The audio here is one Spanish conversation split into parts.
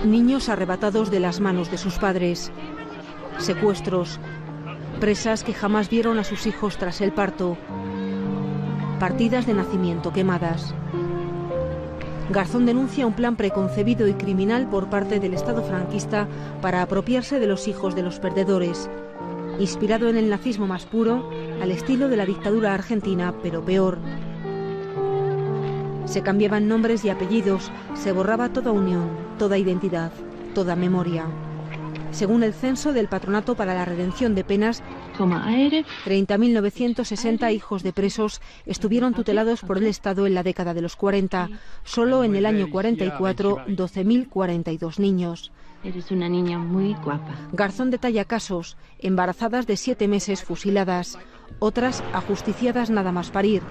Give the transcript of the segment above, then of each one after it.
Niños arrebatados de las manos de sus padres. Secuestros. Presas que jamás vieron a sus hijos tras el parto. Partidas de nacimiento quemadas. Garzón denuncia un plan preconcebido y criminal por parte del Estado franquista para apropiarse de los hijos de los perdedores, inspirado en el nazismo más puro, al estilo de la dictadura argentina, pero peor. Se cambiaban nombres y apellidos, se borraba toda unión, toda identidad, toda memoria. Según el censo del Patronato para la Redención de Penas, 30.960 hijos de presos estuvieron tutelados por el Estado en la década de los 40. Solo en el año 44, 12.042 niños. Eres una niña muy guapa. Garzón detalla casos: embarazadas de 7 meses fusiladas, otras ajusticiadas nada más parir,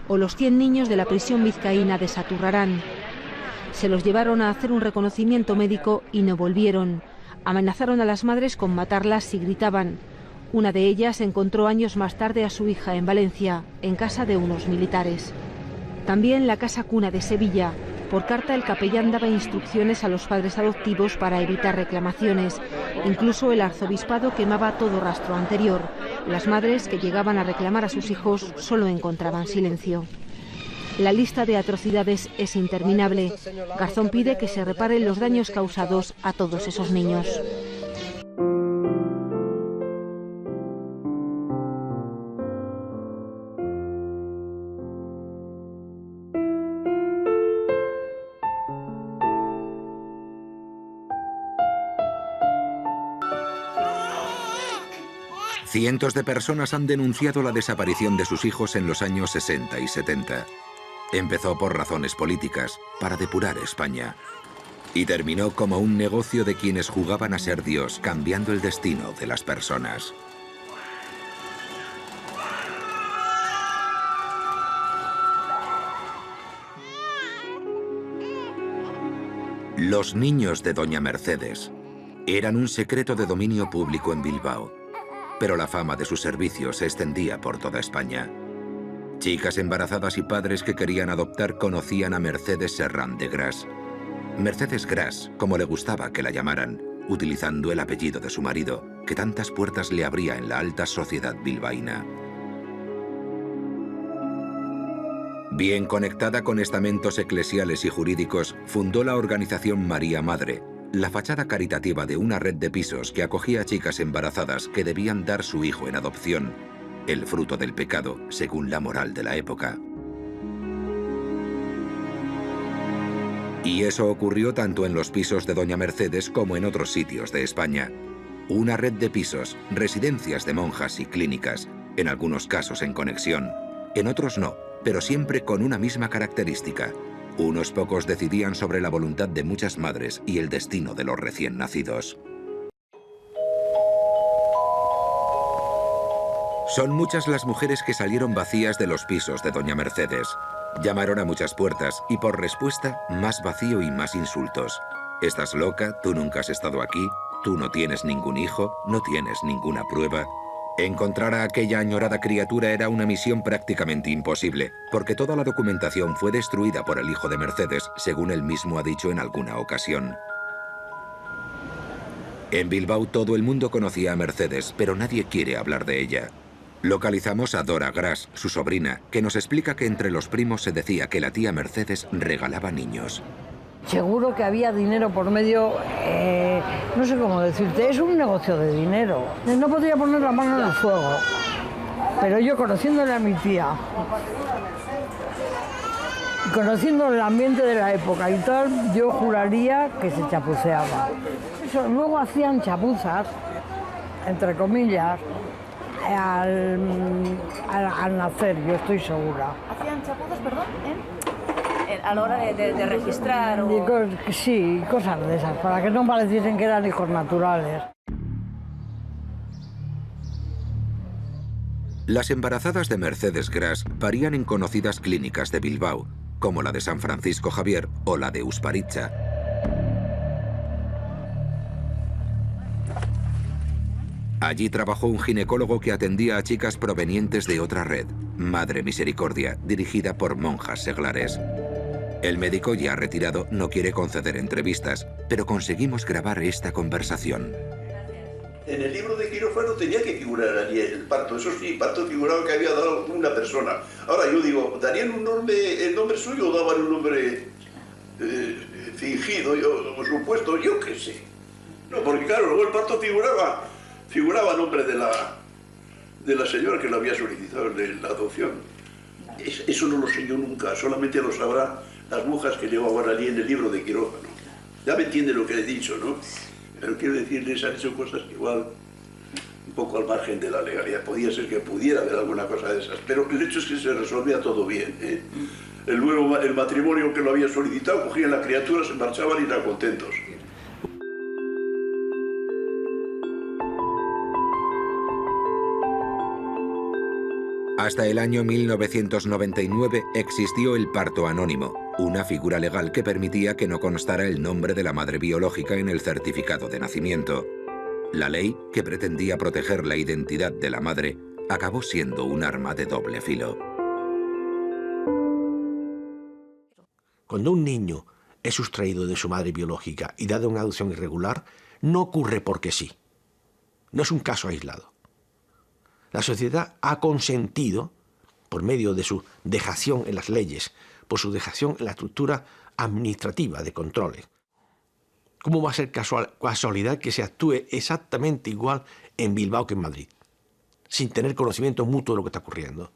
o los 100 niños de la prisión vizcaína de Saturrarán. Se los llevaron a hacer un reconocimiento médico y no volvieron. Amenazaron a las madres con matarlas si gritaban. Una de ellas encontró años más tarde a su hija en Valencia, en casa de unos militares. También la Casa Cuna de Sevilla. Por carta el capellán daba instrucciones a los padres adoptivos para evitar reclamaciones. Incluso el arzobispado quemaba todo rastro anterior. Las madres que llegaban a reclamar a sus hijos solo encontraban silencio. La lista de atrocidades es interminable. Garzón pide que se reparen los daños causados a todos esos niños. Cientos de personas han denunciado la desaparición de sus hijos en los años 60 y 70. Empezó por razones políticas, para depurar España, y terminó como un negocio de quienes jugaban a ser Dios, cambiando el destino de las personas. Los niños de Doña Mercedes eran un secreto de dominio público en Bilbao, pero la fama de sus servicios se extendía por toda España. Chicas embarazadas y padres que querían adoptar conocían a Mercedes Serrán de Gras. Mercedes Gras, como le gustaba que la llamaran, utilizando el apellido de su marido, que tantas puertas le abría en la alta sociedad bilbaína. Bien conectada con estamentos eclesiales y jurídicos, fundó la organización María Madre, la fachada caritativa de una red de pisos que acogía a chicas embarazadas que debían dar su hijo en adopción, el fruto del pecado, según la moral de la época. Y eso ocurrió tanto en los pisos de Doña Mercedes como en otros sitios de España. Una red de pisos, residencias de monjas y clínicas, en algunos casos en conexión, en otros no, pero siempre con una misma característica. Unos pocos decidían sobre la voluntad de muchas madres y el destino de los recién nacidos. Son muchas las mujeres que salieron vacías de los pisos de Doña Mercedes. Llamaron a muchas puertas y por respuesta, más vacío y más insultos. Estás loca, tú nunca has estado aquí, tú no tienes ningún hijo, no tienes ninguna prueba. Encontrar a aquella añorada criatura era una misión prácticamente imposible, porque toda la documentación fue destruida por el hijo de Mercedes, según él mismo ha dicho en alguna ocasión. En Bilbao todo el mundo conocía a Mercedes, pero nadie quiere hablar de ella. Localizamos a Dora Gras, su sobrina, que nos explica que entre los primos se decía que la tía Mercedes regalaba niños. Seguro que había dinero por medio, no sé cómo decirte, es un negocio de dinero. No podría poner la mano en el fuego, pero yo conociéndole a mi tía, conociendo el ambiente de la época y tal, yo juraría que se chapuceaba. Eso, luego hacían chapuzas, entre comillas, al nacer, yo estoy segura. ¿Hacían chapuzas, perdón? A la hora de registrar o... Sí, cosas de esas, para que no pareciesen que eran hijos naturales. Las embarazadas de Mercedes Gras parían en conocidas clínicas de Bilbao, como la de San Francisco Javier o la de Usparitxa. Allí trabajó un ginecólogo que atendía a chicas provenientes de otra red, Madre Misericordia, dirigida por monjas seglares. El médico, ya retirado, no quiere conceder entrevistas, pero conseguimos grabar esta conversación. En el libro de quirófano tenía que figurar allí el parto. Eso sí, el parto figuraba que había dado una persona. Ahora yo digo, ¿darían el nombre suyo o daban un nombre fingido, o supuesto? Yo qué sé. No, porque claro, luego el parto figuraba el nombre de la señora que lo había solicitado en la adopción. Eso no lo sé yo nunca, solamente lo sabrán las monjas que llevaban allí en el libro de quirófano. Ya me entiende lo que he dicho, ¿no? Pero quiero decirles, han hecho cosas que igual un poco al margen de la legalidad. Podía ser que pudiera haber alguna cosa de esas, pero el hecho es que se resolvía todo bien, ¿eh? El matrimonio que lo había solicitado, cogían la criatura, se marchaban y eran contentos. Hasta el año 1999 existió el parto anónimo, una figura legal que permitía que no constara el nombre de la madre biológica en el certificado de nacimiento. La ley, que pretendía proteger la identidad de la madre, acabó siendo un arma de doble filo. Cuando un niño es sustraído de su madre biológica y dado una adopción irregular, no ocurre porque sí. No es un caso aislado. La sociedad ha consentido, por medio de su dejación en las leyes, por su dejación en la estructura administrativa de controles. ¿Cómo va a ser casualidad que se actúe exactamente igual en Bilbao que en Madrid, sin tener conocimiento mutuo de lo que está ocurriendo?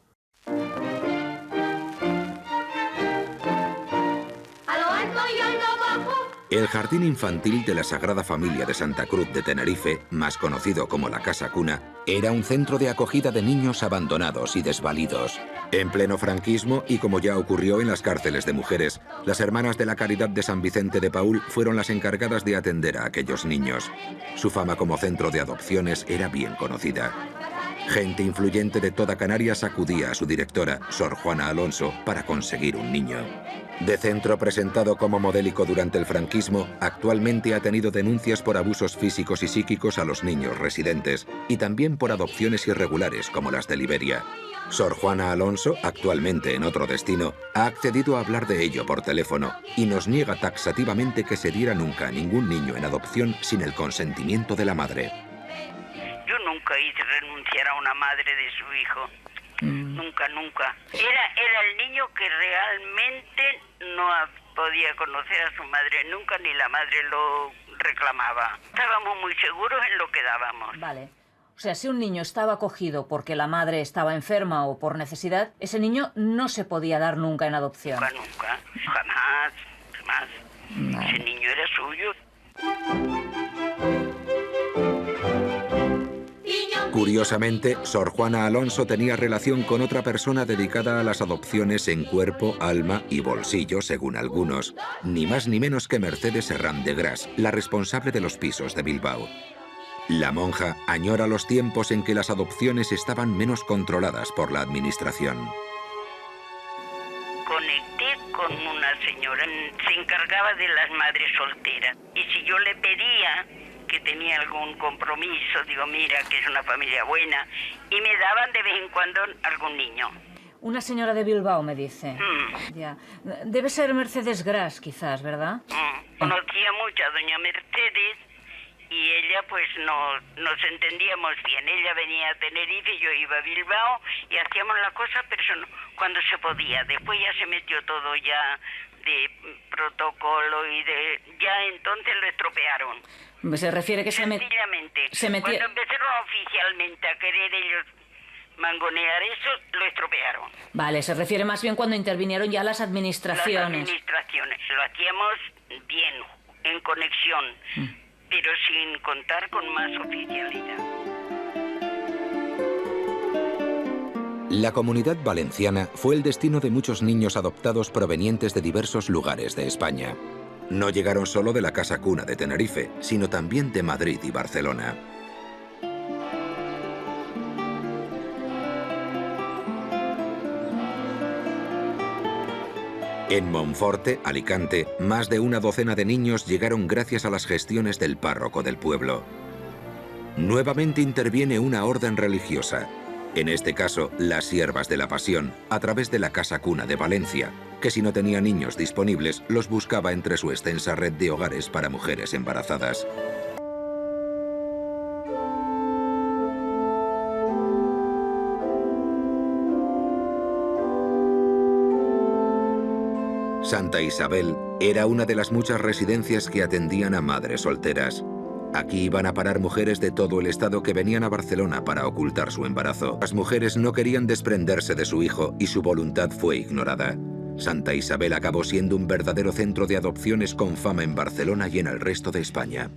El Jardín Infantil de la Sagrada Familia de Santa Cruz de Tenerife, más conocido como la Casa Cuna, era un centro de acogida de niños abandonados y desvalidos. En pleno franquismo, y como ya ocurrió en las cárceles de mujeres, las Hermanas de la Caridad de San Vicente de Paúl fueron las encargadas de atender a aquellos niños. Su fama como centro de adopciones era bien conocida. Gente influyente de toda Canarias acudía a su directora, Sor Juana Alonso, para conseguir un niño. De centro presentado como modélico durante el franquismo, actualmente ha tenido denuncias por abusos físicos y psíquicos a los niños residentes y también por adopciones irregulares como las de Liberia. Sor Juana Alonso, actualmente en otro destino, ha accedido a hablar de ello por teléfono y nos niega taxativamente que se diera nunca a ningún niño en adopción sin el consentimiento de la madre. Yo nunca hice renunciar a una madre de su hijo. Nunca, nunca. Era el niño que realmente no podía conocer a su madre nunca, ni la madre lo reclamaba. Estábamos muy seguros en lo que dábamos. Vale. O sea, si un niño estaba acogido porque la madre estaba enferma o por necesidad, ese niño no se podía dar nunca en adopción. Nunca, nunca. Jamás, jamás. Vale. Ese niño era suyo. Curiosamente, Sor Juana Alonso tenía relación con otra persona dedicada a las adopciones en cuerpo, alma y bolsillo, según algunos. Ni más ni menos que Mercedes Herrán de Gras, la responsable de los pisos de Bilbao. La monja añora los tiempos en que las adopciones estaban menos controladas por la administración. Conecté con una señora, se encargaba de las madres solteras. Y si yo le pedía que tenía algún compromiso, digo, mira, que es una familia buena, y me daban de vez en cuando algún niño. Una señora de Bilbao, me dice. Ya. Debe ser Mercedes Gras, quizás, ¿verdad? Conocía mucho a doña Mercedes y ella, pues, nos entendíamos bien. Ella venía a Tenerife, yo iba a Bilbao y hacíamos la cosa, pero cuando se podía. Después ya se metió todo ya de protocolo y ya entonces lo estropearon. Se refiere que sencillamente, cuando empezaron oficialmente a querer ellos mangonear eso, lo estropearon. Vale, se refiere más bien cuando intervinieron ya las administraciones. Las administraciones. Lo hacíamos bien, en conexión, pero sin contar con más oficialidad. La Comunidad Valenciana fue el destino de muchos niños adoptados provenientes de diversos lugares de España. No llegaron solo de la Casa Cuna de Tenerife, sino también de Madrid y Barcelona. En Monforte, Alicante, más de una docena de niños llegaron gracias a las gestiones del párroco del pueblo. Nuevamente interviene una orden religiosa, en este caso las Siervas de la Pasión, a través de la Casa Cuna de Valencia, que si no tenía niños disponibles, los buscaba entre su extensa red de hogares para mujeres embarazadas. Santa Isabel era una de las muchas residencias que atendían a madres solteras. Aquí iban a parar mujeres de todo el estado que venían a Barcelona para ocultar su embarazo. Las mujeres no querían desprenderse de su hijo y su voluntad fue ignorada. Santa Isabel acabó siendo un verdadero centro de adopciones con fama en Barcelona y en el resto de España.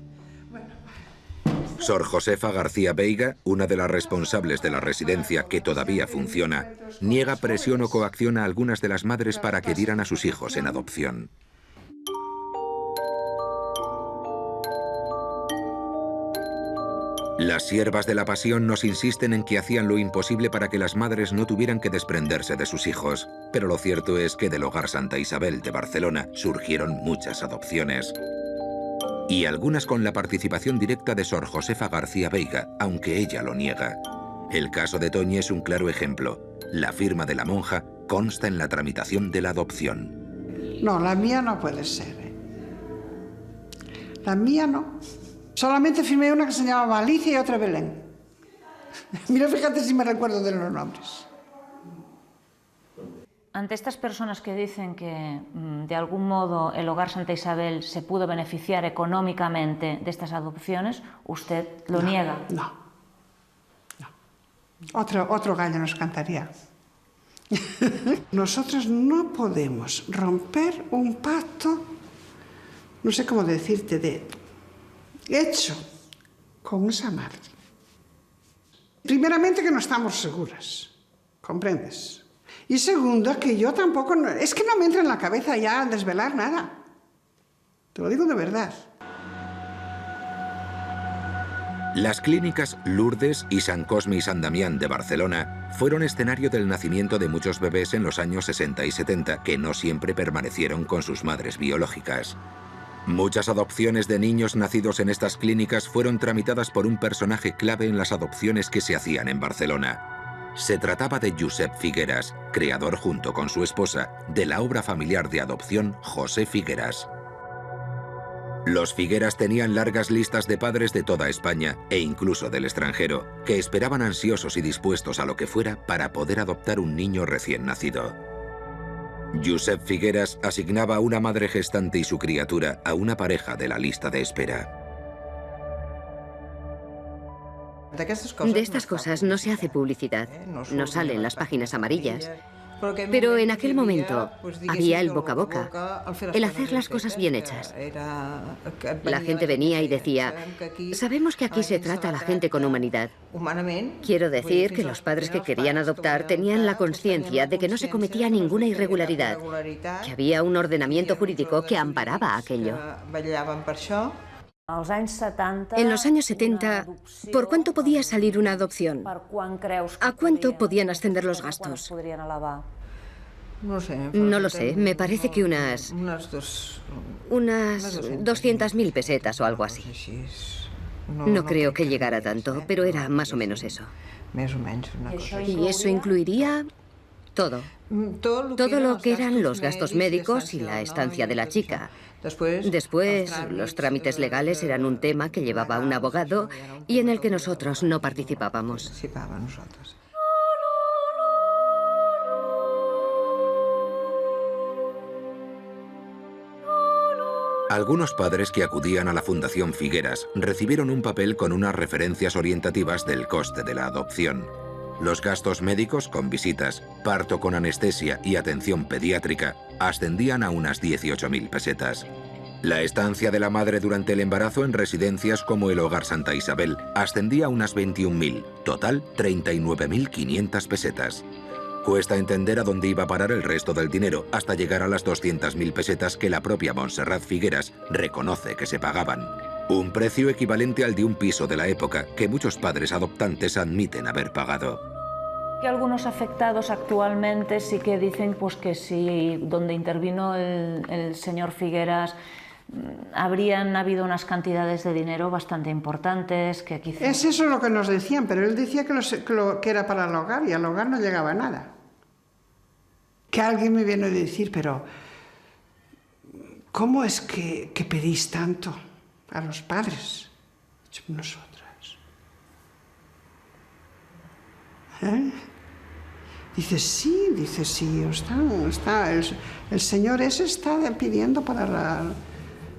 Sor Josefa García Veiga, una de las responsables de la residencia que todavía funciona, niega presión o coacción a algunas de las madres para que dieran a sus hijos en adopción. Las siervas de la Pasión nos insisten en que hacían lo imposible para que las madres no tuvieran que desprenderse de sus hijos, pero lo cierto es que del Hogar Santa Isabel de Barcelona surgieron muchas adopciones. Y algunas con la participación directa de Sor Josefa García Veiga, aunque ella lo niega. El caso de Toñi es un claro ejemplo. La firma de la monja consta en la tramitación de la adopción. No, la mía no puede ser. La mía no. Solamente firmé una que se llamaba Alicia y otra Belén. Mira, fíjate si me recuerdo de los nombres. Ante estas personas que dicen que de algún modo el Hogar Santa Isabel se pudo beneficiar económicamente de estas adopciones, ¿usted lo niega? No. Otro gallo nos cantaría. Nosotros no podemos romper un pacto, no sé cómo decirte, hecho con esa madre. Primeramente que no estamos seguras, ¿comprendes? Y segundo, que yo tampoco, es que no me entra en la cabeza ya desvelar nada. Te lo digo de verdad. Las clínicas Lourdes y San Cosme y San Damián de Barcelona fueron escenario del nacimiento de muchos bebés en los años 60 y 70 que no siempre permanecieron con sus madres biológicas. Muchas adopciones de niños nacidos en estas clínicas fueron tramitadas por un personaje clave en las adopciones que se hacían en Barcelona. Se trataba de Josep Figueras, creador junto con su esposa de la obra familiar de adopción José Figueras. Los Figueras tenían largas listas de padres de toda España e incluso del extranjero, que esperaban ansiosos y dispuestos a lo que fuera para poder adoptar un niño recién nacido. Josep Figueras asignaba a una madre gestante y su criatura a una pareja de la lista de espera. De estas cosas no se hace publicidad, no salen las páginas amarillas. Pero en aquel momento había el boca a boca, el hacer las cosas bien hechas. La gente venía y decía, sabemos que aquí se trata a la gente con humanidad. Quiero decir que los padres que querían adoptar tenían la conciencia de que no se cometía ninguna irregularidad, que había un ordenamiento jurídico que amparaba aquello. En los años 70, ¿por cuánto podía salir una adopción? ¿A cuánto podían ascender los gastos? No lo sé, me parece que unas 200.000 pesetas o algo así. No creo que llegara tanto, pero era más o menos eso. ¿Y eso incluiría? Todo. Todo lo que eran los gastos médicos y la estancia de la chica. Después, los trámites legales eran un tema que llevaba un abogado y en el que nosotros no participábamos. Algunos padres que acudían a la Fundación Figueras recibieron un papel con unas referencias orientativas del coste de la adopción. Los gastos médicos con visitas, parto con anestesia y atención pediátrica ascendían a unas 18.000 pesetas. La estancia de la madre durante el embarazo en residencias como el Hogar Santa Isabel ascendía a unas 21.000, total 39.500 pesetas. Cuesta entender a dónde iba a parar el resto del dinero hasta llegar a las 200.000 pesetas que la propia Montserrat Figueras reconoce que se pagaban. Un precio equivalente al de un piso de la época que muchos padres adoptantes admiten haber pagado. Que algunos afectados actualmente sí que dicen pues, que sí, donde intervino el señor Figueras habrían habido unas cantidades de dinero bastante importantes que quizás... Es eso lo que nos decían, pero él decía que era para el hogar y al hogar no llegaba nada. que alguien me viene a decir, pero ¿cómo es que pedís tanto a los padres? Nosotras. Dice, sí, el señor ese está pidiendo para la...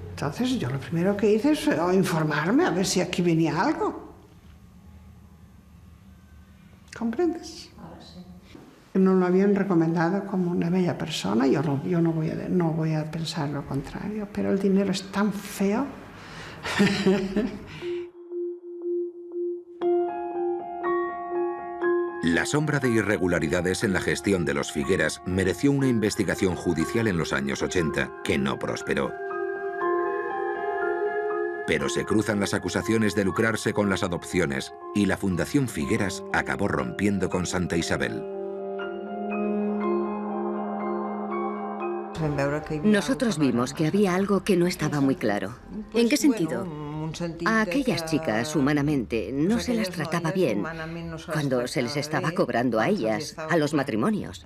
Entonces yo lo primero que hice es informarme a ver si aquí venía algo. ¿Comprendes? Ahora sí. No lo habían recomendado como una bella persona, yo no voy a pensar lo contrario, pero el dinero es tan feo. La sombra de irregularidades en la gestión de los Figueras mereció una investigación judicial en los años 80, que no prosperó. Pero se cruzan las acusaciones de lucrarse con las adopciones y la Fundación Figueras acabó rompiendo con Santa Isabel. Nosotros vimos que había algo que no estaba muy claro. ¿En qué sentido? A aquellas chicas, humanamente, no se las trataba bien cuando se les estaba cobrando a ellas, a los matrimonios.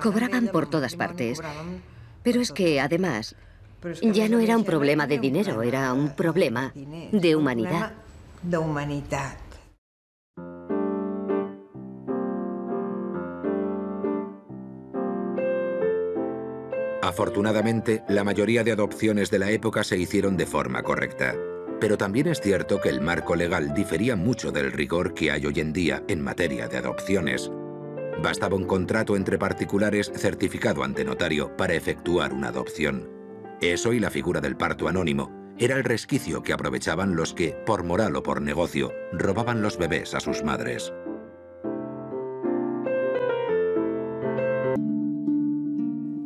Cobraban por todas partes. Pero es que, además, ya no era un problema de dinero, era un problema de humanidad. Afortunadamente, la mayoría de adopciones de la época se hicieron de forma correcta. Pero también es cierto que el marco legal difería mucho del rigor que hay hoy en día en materia de adopciones. Bastaba un contrato entre particulares certificado ante notario para efectuar una adopción. Eso y la figura del parto anónimo era el resquicio que aprovechaban los que, por moral o por negocio, robaban los bebés a sus madres.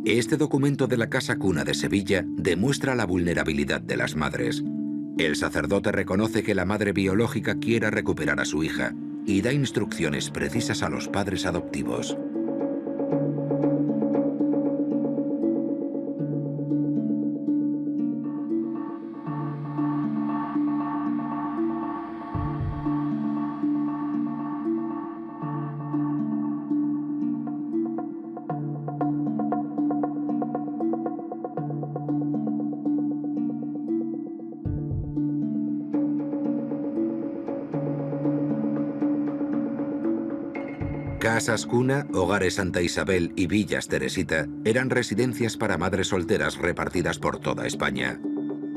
Este documento de la Casa Cuna de Sevilla demuestra la vulnerabilidad de las madres. El sacerdote reconoce que la madre biológica quiera recuperar a su hija y da instrucciones precisas a los padres adoptivos. Casas Cuna, Hogares Santa Isabel y Villas Teresita eran residencias para madres solteras repartidas por toda España.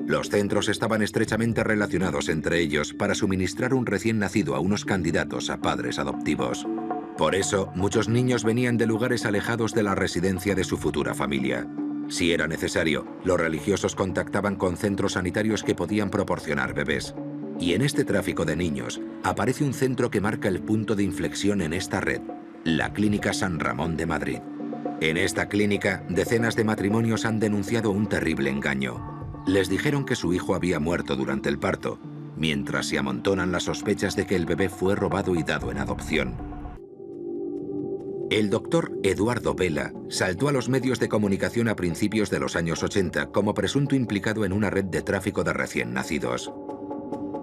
Los centros estaban estrechamente relacionados entre ellos para suministrar un recién nacido a unos candidatos a padres adoptivos. Por eso, muchos niños venían de lugares alejados de la residencia de su futura familia. Si era necesario, los religiosos contactaban con centros sanitarios que podían proporcionar bebés. Y en este tráfico de niños aparece un centro que marca el punto de inflexión en esta red, la Clínica San Ramón de Madrid. En esta clínica, decenas de matrimonios han denunciado un terrible engaño. Les dijeron que su hijo había muerto durante el parto, mientras se amontonan las sospechas de que el bebé fue robado y dado en adopción. El doctor Eduardo Vela saltó a los medios de comunicación a principios de los años 80 como presunto implicado en una red de tráfico de recién nacidos.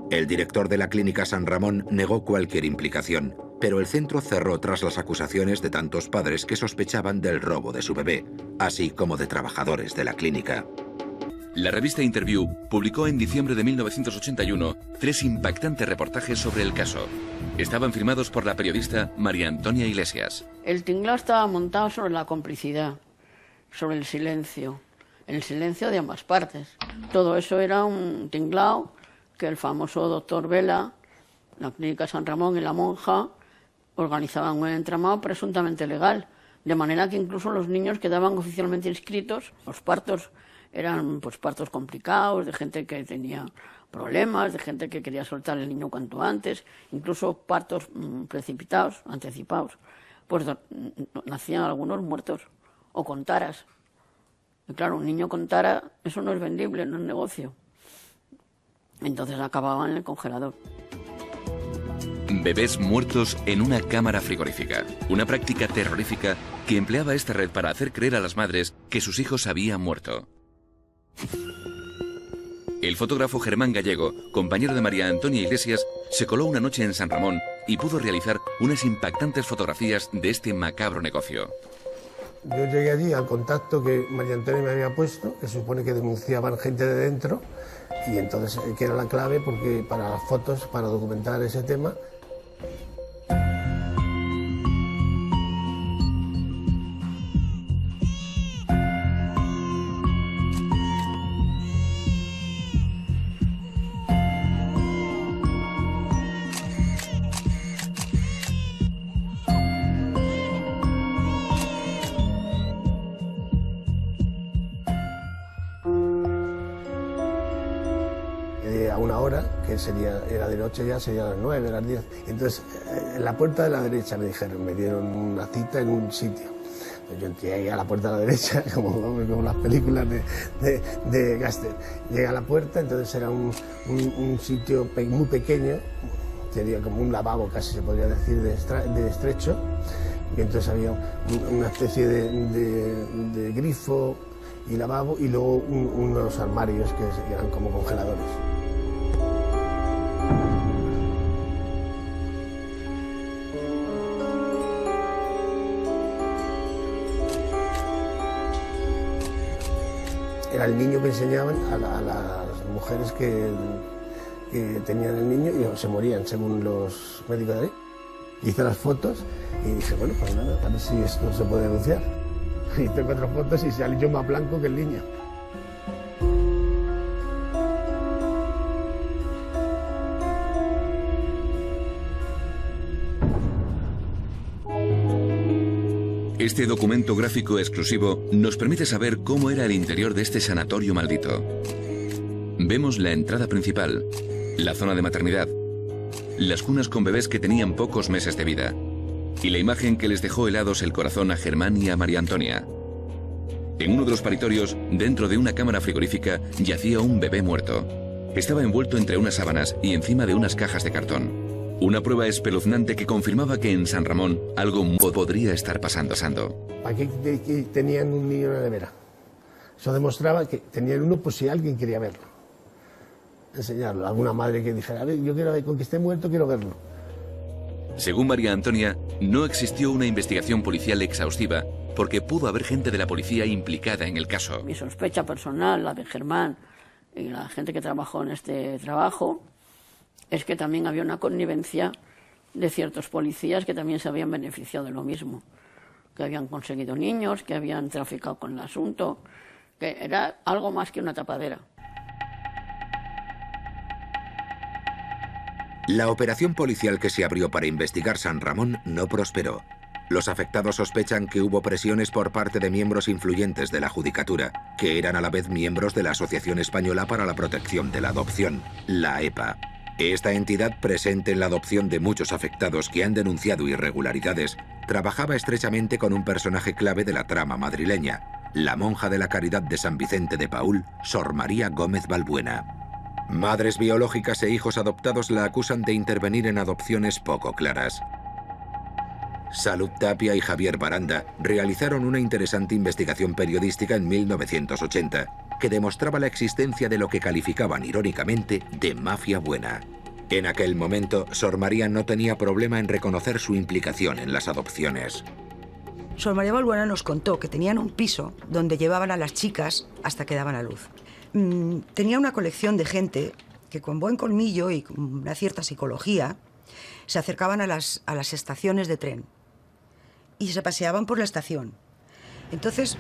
El director de la Clínica San Ramón negó cualquier implicación, pero el centro cerró tras las acusaciones de tantos padres que sospechaban del robo de su bebé, así como de trabajadores de la clínica. La revista Interview publicó en diciembre de 1981 3 impactantes reportajes sobre el caso. Estaban firmados por la periodista María Antonia Iglesias. El tinglao estaba montado sobre la complicidad, sobre el silencio de ambas partes. Todo eso era un tinglao que el famoso doctor Vela, la Clínica San Ramón y la monja organizaban un entramado presuntamente legal, de manera que incluso los niños quedaban oficialmente inscritos. Los partos eran pues partos complicados, de gente que tenía problemas, de gente que quería soltar el niño cuanto antes, incluso partos precipitados, anticipados. Pues nacían algunos muertos o con taras. Y claro, un niño con tara, eso no es vendible, no es negocio. Entonces acababan en el congelador. Bebés muertos en una cámara frigorífica. Una práctica terrorífica que empleaba esta red para hacer creer a las madres que sus hijos habían muerto. El fotógrafo Germán Gallego, compañero de María Antonia Iglesias, se coló una noche en San Ramón y pudo realizar unas impactantes fotografías de este macabro negocio. Yo llegué allí al contacto que María Antonia me había puesto, que supone que denunciaban gente de dentro, y entonces que era la clave porque para las fotos, para documentar ese tema. A una hora, que era de noche ya, serían las 9, las 10. Entonces, en la puerta de la derecha me dieron una cita en un sitio. Yo entré ahí a la puerta de la derecha, como las películas de Gaster. Llegué a la puerta, entonces era un sitio muy pequeño, sería como un lavabo, casi se podría decir, de estrecho. Y entonces había una especie de grifo y lavabo, y luego unos armarios que eran como congeladores. Era el niño que enseñaban a las mujeres que tenían el niño y se morían, según los médicos de ahí. Hice las fotos y dije, bueno, pues nada, a ver si esto se puede denunciar. Hice 4 fotos y salí yo más blanco que el niño. Este documento gráfico exclusivo nos permite saber cómo era el interior de este sanatorio maldito. Vemos la entrada principal, la zona de maternidad, las cunas con bebés que tenían pocos meses de vida y la imagen que les dejó helados el corazón a Germán y a María Antonia. En uno de los paritorios, dentro de una cámara frigorífica, yacía un bebé muerto. Estaba envuelto entre unas sábanas y encima de unas cajas de cartón. Una prueba espeluznante que confirmaba que en San Ramón algo podría estar pasando. Aquí tenían un niño en la nevera. Eso demostraba que tenían uno por si alguien quería verlo. Enseñarlo. Alguna madre que dijera, a ver, yo quiero ver, con que esté muerto quiero verlo. Según María Antonia, no existió una investigación policial exhaustiva porque pudo haber gente de la policía implicada en el caso. Mi sospecha personal, la de Germán y la gente que trabajó en este trabajo, es que también había una connivencia de ciertos policías que también se habían beneficiado de lo mismo, que habían conseguido niños, que habían traficado con el asunto, que era algo más que una tapadera. La operación policial que se abrió para investigar San Ramón no prosperó. Los afectados sospechan que hubo presiones por parte de miembros influyentes de la Judicatura, que eran a la vez miembros de la Asociación Española para la Protección de la Adopción, la EPA. Esta entidad, presente en la adopción de muchos afectados que han denunciado irregularidades, trabajaba estrechamente con un personaje clave de la trama madrileña, la monja de la Caridad de San Vicente de Paúl, Sor María Gómez Balbuena. Madres biológicas e hijos adoptados la acusan de intervenir en adopciones poco claras. Salud Tapia y Javier Baranda realizaron una interesante investigación periodística en 1980 que demostraba la existencia de lo que calificaban irónicamente de mafia buena. En aquel momento, Sor María no tenía problema en reconocer su implicación en las adopciones. Sor María Balbuena nos contó que tenían un piso donde llevaban a las chicas hasta que daban a luz. Tenía una colección de gente que con buen colmillo y con una cierta psicología se acercaban a las estaciones de tren y se paseaban por la estación. Entonces,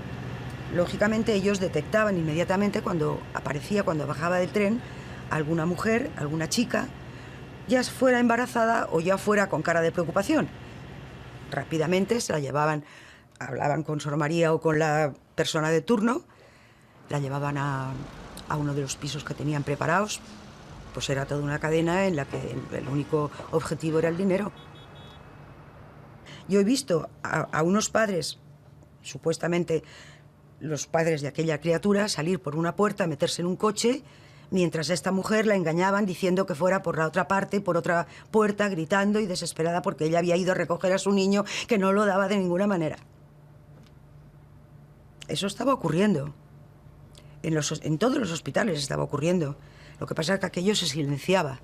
lógicamente, ellos detectaban inmediatamente cuando bajaba del tren, alguna mujer, alguna chica, ya fuera embarazada o ya fuera con cara de preocupación. Rápidamente se la llevaban, hablaban con Sor María o con la persona de turno, la llevaban a uno de los pisos que tenían preparados. Pues era toda una cadena en la que el único objetivo era el dinero. Yo he visto a unos padres, supuestamente los padres de aquella criatura, salir por una puerta, meterse en un coche, mientras a esta mujer la engañaban diciendo que fuera por la otra parte, por otra puerta, gritando y desesperada porque ella había ido a recoger a su niño, que no lo daba de ninguna manera. Eso estaba ocurriendo. En todos los hospitales estaba ocurriendo. Lo que pasa es que aquello se silenciaba.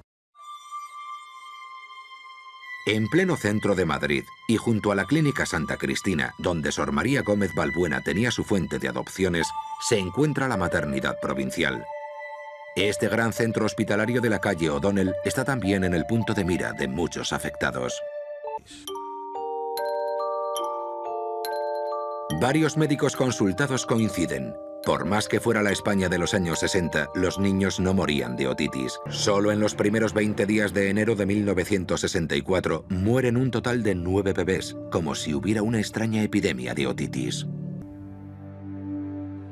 En pleno centro de Madrid y junto a la Clínica Santa Cristina, donde Sor María Gómez Balbuena tenía su fuente de adopciones, se encuentra la maternidad provincial. Este gran centro hospitalario de la calle O'Donnell está también en el punto de mira de muchos afectados. Varios médicos consultados coinciden. Por más que fuera la España de los años 60, los niños no morían de otitis. Solo en los primeros 20 días de enero de 1964 mueren un total de 9 bebés, como si hubiera una extraña epidemia de otitis.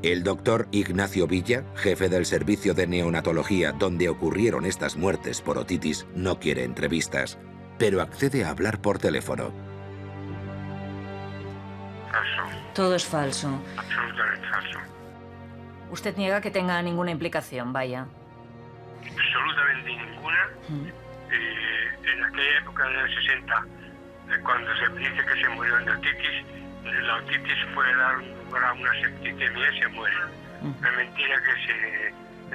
El doctor Ignacio Villa, jefe del servicio de neonatología donde ocurrieron estas muertes por otitis, no quiere entrevistas, pero accede a hablar por teléfono. Falso. Todo es falso. Absolutamente falso. Usted niega que tenga ninguna implicación, vaya. Absolutamente ninguna. En aquella época de los 60, cuando se dice que se murieron de otitis, la otitis fue dar lugar a una septicemia y se mueren. Es mentira que se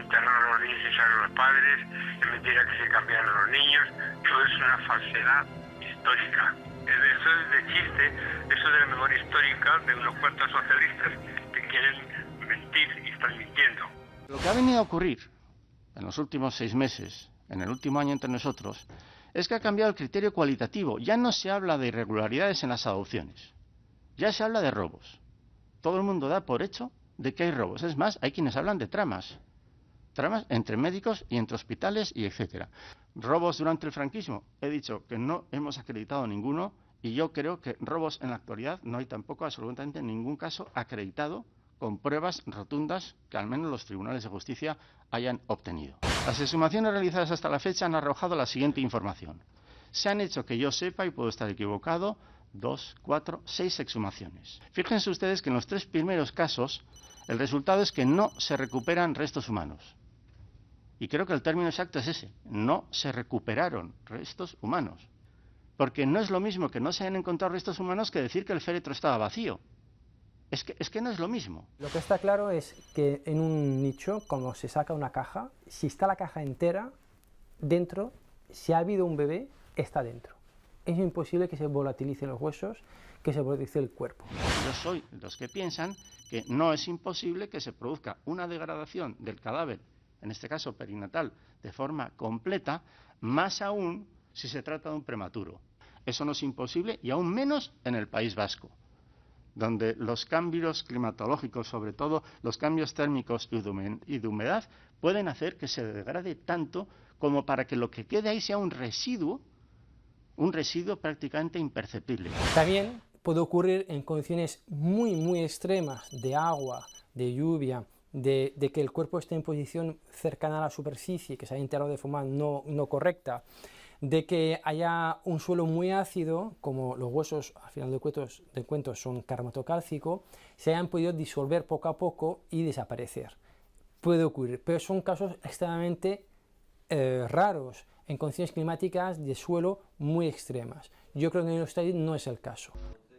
enterraron los niños y salieron los padres, es mentira que se cambiaron los niños, todo es una falsedad histórica. Eso es de chiste, eso de la memoria histórica de unos cuantos socialistas que quieren mentir y están mintiendo. Lo que ha venido a ocurrir en los últimos 6 meses, en el último año entre nosotros, es que ha cambiado el criterio cualitativo. Ya no se habla de irregularidades en las adopciones, ya se habla de robos. Todo el mundo da por hecho de que hay robos. Es más, hay quienes hablan de tramas entre médicos y entre hospitales y etcétera. Robos durante el franquismo, he dicho que no hemos acreditado ninguno y yo creo que robos en la actualidad no hay tampoco absolutamente ningún caso acreditado con pruebas rotundas que al menos los tribunales de justicia hayan obtenido. Las exhumaciones realizadas hasta la fecha han arrojado la siguiente información. Se han hecho, que yo sepa, y puedo estar equivocado, 2, 4, 6 exhumaciones. Fíjense ustedes que en los 3 primeros casos el resultado es que no se recuperan restos humanos. Y creo que el término exacto es ese, no se recuperaron restos humanos. Porque no es lo mismo que no se hayan encontrado restos humanos que decir que el féretro estaba vacío. Es que no es lo mismo. Lo que está claro es que en un nicho, cuando se saca una caja, si está la caja entera, dentro, si ha habido un bebé, está dentro. Es imposible que se volatilicen los huesos, que se volatilice el cuerpo. Yo soy de los que piensan que no es imposible que se produzca una degradación del cadáver, en este caso perinatal, de forma completa, más aún si se trata de un prematuro. Eso no es imposible y aún menos en el País Vasco, donde los cambios climatológicos, sobre todo los cambios térmicos y de humedad, pueden hacer que se degrade tanto como para que lo que quede ahí sea un residuo prácticamente imperceptible. También puede ocurrir en condiciones muy extremas de agua, de lluvia, de que el cuerpo esté en posición cercana a la superficie, que se haya enterrado de forma no correcta, de que haya un suelo muy ácido, como los huesos al final del cuento son carmatocálcico, se hayan podido disolver poco a poco y desaparecer. Puede ocurrir, pero son casos extremadamente raros, en condiciones climáticas de suelo muy extremas. Yo creo que en Euskadi no es el caso.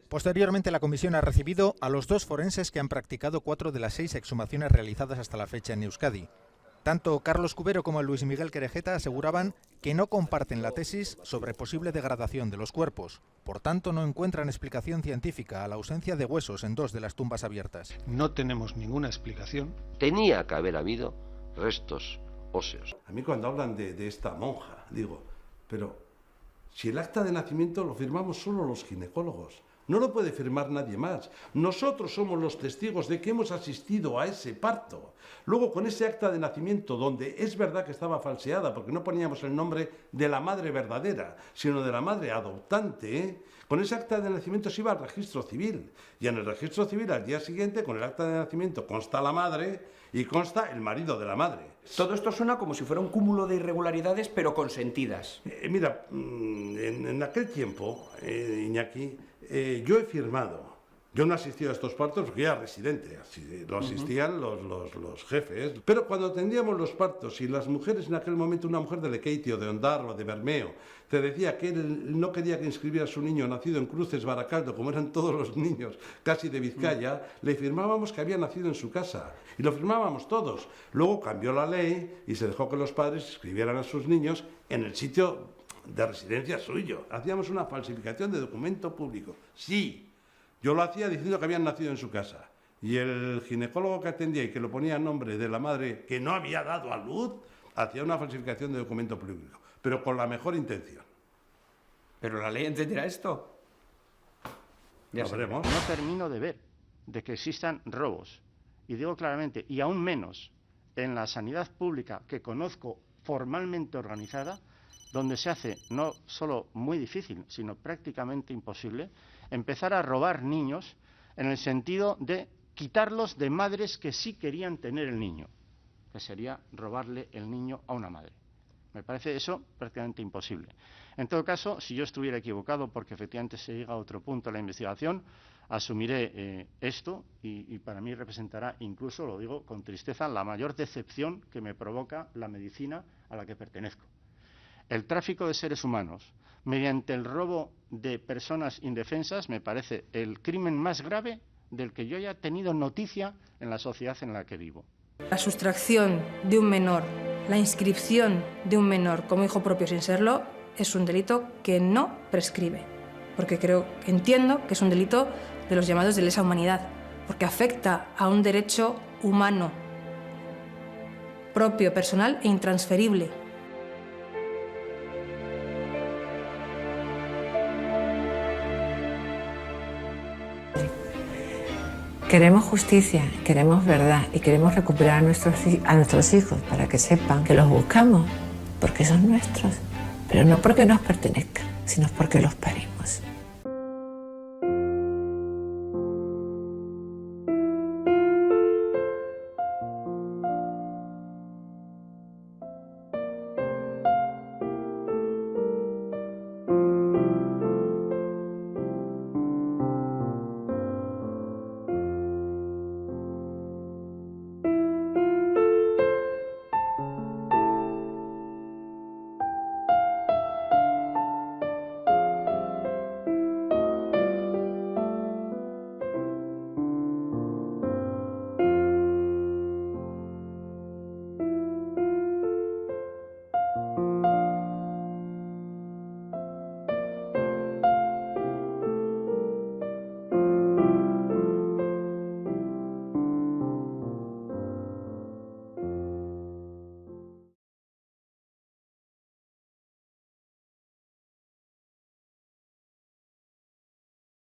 Posteriormente, la comisión ha recibido a los 2 forenses que han practicado 4 de las 6 exhumaciones realizadas hasta la fecha en Euskadi. Tanto Carlos Cubero como Luis Miguel Querejeta aseguraban que no comparten la tesis sobre posible degradación de los cuerpos. Por tanto, no encuentran explicación científica a la ausencia de huesos en 2 de las tumbas abiertas. No tenemos ninguna explicación. Tenía que haber habido restos óseos. A mí cuando hablan de esta monja, digo, pero si el acta de nacimiento lo firmamos solo los ginecólogos, no lo puede firmar nadie más. Nosotros somos los testigos de que hemos asistido a ese parto. Luego, con ese acta de nacimiento, donde es verdad que estaba falseada, porque no poníamos el nombre de la madre verdadera, sino de la madre adoptante, con ese acta de nacimiento se iba al registro civil. Y en el registro civil, al día siguiente, con el acta de nacimiento consta la madre y consta el marido de la madre. Todo esto suena como si fuera un cúmulo de irregularidades, pero consentidas. Mira, en aquel tiempo, Iñaki, yo he firmado. Yo no he asistido a estos partos porque era residente, lo asistían los jefes. Pero cuando atendíamos los partos y las mujeres en aquel momento, una mujer de Lekeitio, de Ondarroa, de Bermeo, te decía que él no quería que inscribiera a su niño nacido en Cruces, Baracaldo, como eran todos los niños casi de Vizcaya, le firmábamos que había nacido en su casa. Y lo firmábamos todos. Luego cambió la ley y se dejó que los padres inscribieran a sus niños en el sitio de residencia suyo. Hacíamos una falsificación de documento público. Sí, yo lo hacía diciendo que habían nacido en su casa. Y el ginecólogo que atendía y que lo ponía a nombre de la madre que no había dado a luz, hacía una falsificación de documento público, pero con la mejor intención. ¿Pero la ley entenderá esto? Ya veremos. No termino de ver de que existan robos, y digo claramente, y aún menos en la sanidad pública que conozco formalmente organizada, donde se hace no solo muy difícil, sino prácticamente imposible, empezar a robar niños en el sentido de quitarlos de madres que sí querían tener el niño, que sería robarle el niño a una madre. Me parece eso prácticamente imposible. En todo caso, si yo estuviera equivocado, porque efectivamente se llega a otro punto de la investigación, asumiré esto y para mí representará incluso, lo digo con tristeza, la mayor decepción que me provoca la medicina a la que pertenezco. El tráfico de seres humanos mediante el robo de personas indefensas me parece el crimen más grave del que yo haya tenido noticia en la sociedad en la que vivo. La sustracción de un menor, la inscripción de un menor como hijo propio sin serlo, es un delito que no prescribe. Porque entiendo que es un delito de los llamados de lesa humanidad, porque afecta a un derecho humano, propio, personal e intransferible. Queremos justicia, queremos verdad y queremos recuperar a nuestros hijos para que sepan que los buscamos porque son nuestros, pero no porque nos pertenezcan, sino porque los parimos.